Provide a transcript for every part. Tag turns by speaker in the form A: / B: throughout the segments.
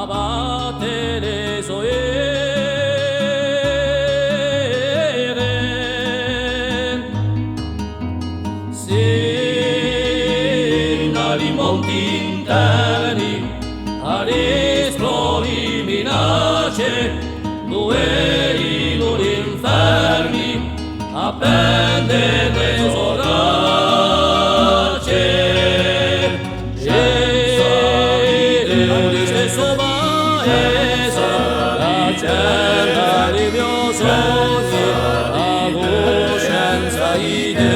A: abate le soere, sin dai monti interni all'esplori minacce, due in un inferni appende le sorace. Cerca di mio sogno la coscienza idea,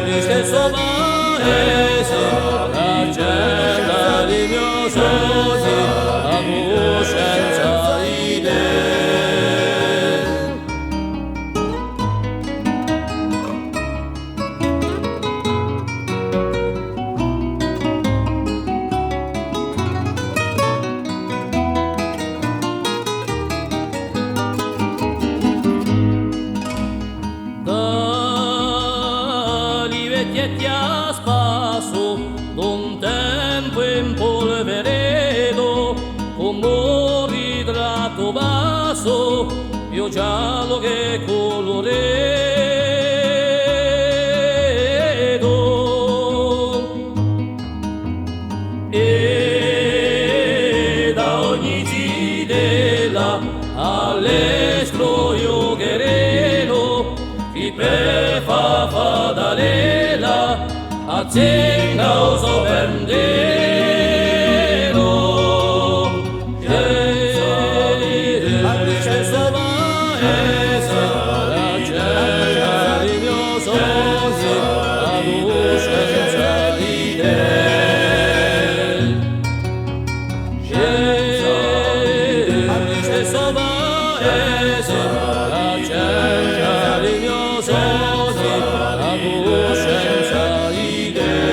A: di stesso paese la cerca di mio sogno la coscienza idea. Vecchietti a spasso d'un tempo impolveredo, con un ritratto basso più giallo che coloredo, e da ogni cidella all'escroio guerrero chi per fa fadalela accenga o sovendero, all'ecesso paese la cerca di mio sogno la coscienza idea, all'ecesso paese la cerca di mio sogno la coscienza idea.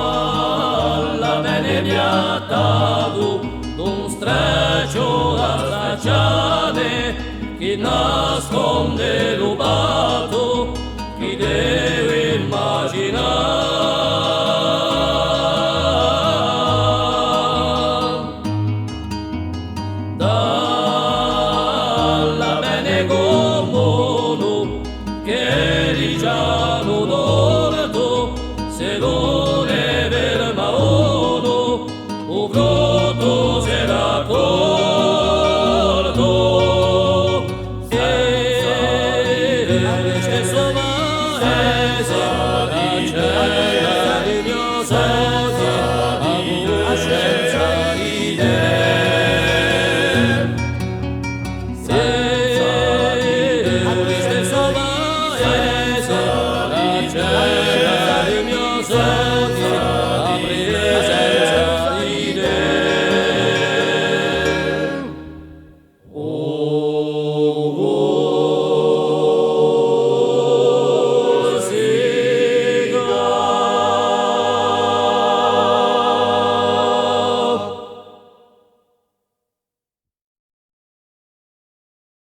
A: Dalla bene mi ha dato d'un streccio a stracciare che nasconde